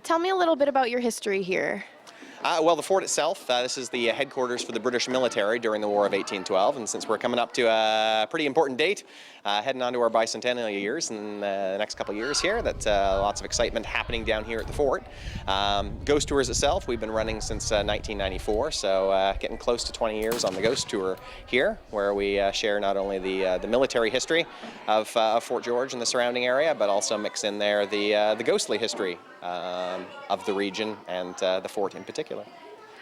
Tell me a little bit about your history here. Well, the fort itself, this is the headquarters for the British military during the War of 1812, and since we're coming up to a pretty important date, heading on to our bicentennial years in the next couple of years here, that lots of excitement happening down here at the fort. Ghost tours itself, we've been running since 1994, so getting close to 20 years on the ghost tour here, where we share not only the military history of Fort George and the surrounding area, but also mix in there the ghostly history of the region and the fort in particular.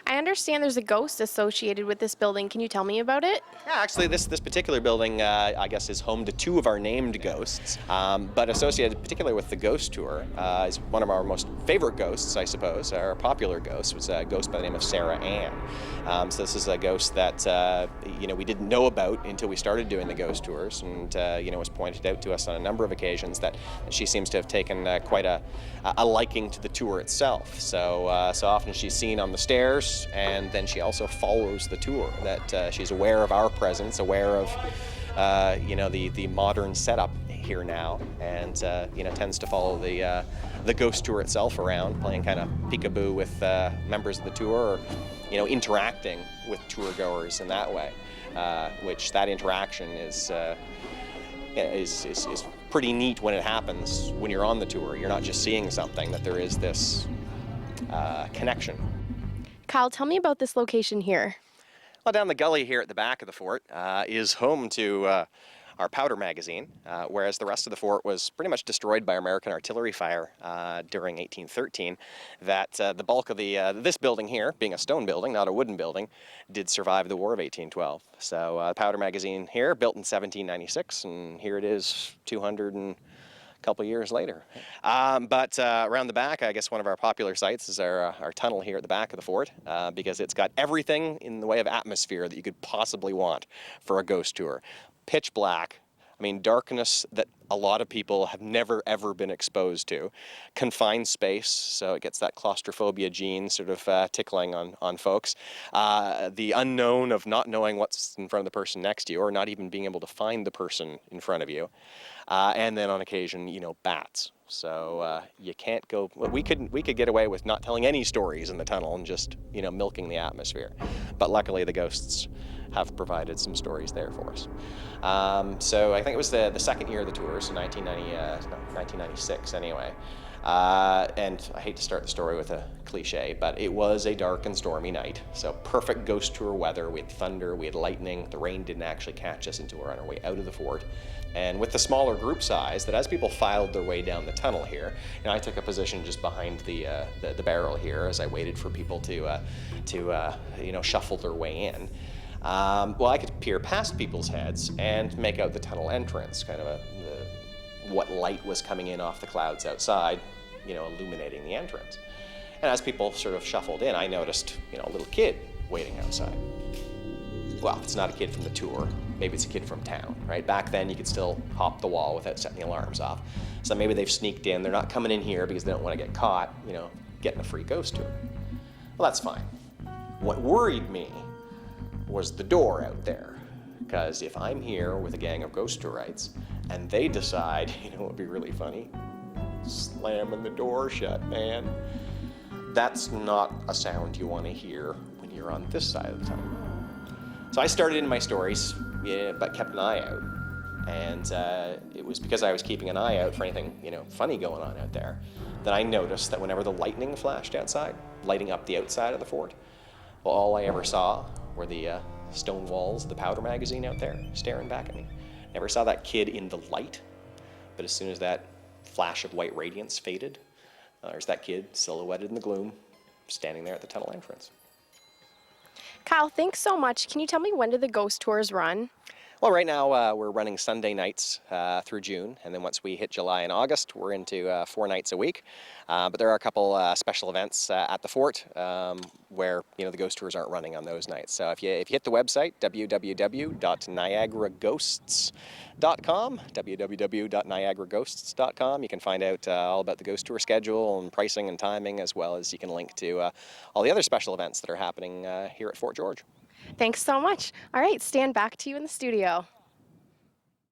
I understand there's a ghost associated with this building. Can you tell me about it? Yeah, actually, this particular building, I guess, is home to two of our named ghosts, but associated particularly with the ghost tour is one of our most favorite ghosts, I suppose. Our popular ghost was a ghost by the name of Sarah Ann. So this is a ghost that we didn't know about until we started doing the ghost tours, and it was pointed out to us on a number of occasions that she seems to have taken quite a liking to the tour itself. So so often she's seen on the stairs, and then she also follows the tour, that she's aware of our presence, aware of the modern setup here now, and tends to follow the ghost tour itself around, playing kind of peekaboo with members of the tour, or interacting with tour goers in that way, which that interaction is pretty neat when it happens when you're on the tour. You're not just seeing something, that there is this connection. Kyle, tell me about this location here. Well, down the gully here at the back of the fort is home to our powder magazine, whereas the rest of the fort was pretty much destroyed by American artillery fire during 1813. That the bulk of this building here, being a stone building, not a wooden building, did survive the War of 1812. So powder magazine here, built in 1796, and here it is 200 and couple years later. But around the back, I guess one of our popular sites is our tunnel here at the back of the fort, because it's got everything in the way of atmosphere that you could possibly want for a ghost tour. Pitch black, I mean darkness that a lot of people have never ever been exposed to. Confined space, so it gets that claustrophobia gene sort of tickling on folks. The unknown of not knowing what's in front of the person next to you, or not even being able to find the person in front of you. And then on occasion, bats. So you can't go. Well, we could get away with not telling any stories in the tunnel and just milking the atmosphere. But luckily, the ghosts have provided some stories there for us. So I think it was the second year of the tour, so 1996 anyway. And I hate to start the story with a cliche, but it was a dark and stormy night. So perfect ghost tour weather. We had thunder, we had lightning. The rain didn't actually catch us until we were on our way out of the fort. And with the smaller group size, that as people filed their way down the tunnel here, I took a position just behind the barrel here as I waited for people to shuffle their way in. Well, I could peer past people's heads and make out the tunnel entrance, kind of what light was coming in off the clouds outside, illuminating the entrance. And as people sort of shuffled in, I noticed, a little kid waiting outside. Well, if it's not a kid from the tour, maybe it's a kid from town, right? Back then, you could still hop the wall without setting the alarms off. So maybe they've sneaked in. They're not coming in here because they don't want to get caught, getting a free ghost tour. Well, that's fine. What worried me was the door out there. Because if I'm here with a gang of ghost tourites and they decide, what would be really funny? Slamming the door shut, man. That's not a sound you want to hear when you're on this side of the tunnel. So I started in my stories, but kept an eye out. And it was because I was keeping an eye out for anything, funny going on out there, that I noticed that whenever the lightning flashed outside, lighting up the outside of the fort, well, all I ever saw were the stone walls of the powder magazine out there staring back at me. Never saw that kid in the light, but as soon as that flash of white radiance faded, there's that kid silhouetted in the gloom, standing there at the tunnel entrance. Kyle, thanks so much. Can you tell me, when do the ghost tours run? Well, right now we're running Sunday nights through June, and then once we hit July and August, we're into 4 nights a week. But there are a couple special events at the fort where the ghost tours aren't running on those nights. So if you hit the website www.niagaraghosts.com, you can find out all about the ghost tour schedule and pricing and timing, as well as you can link to all the other special events that are happening here at Fort George. Thanks so much. All right, stand back to you in the studio.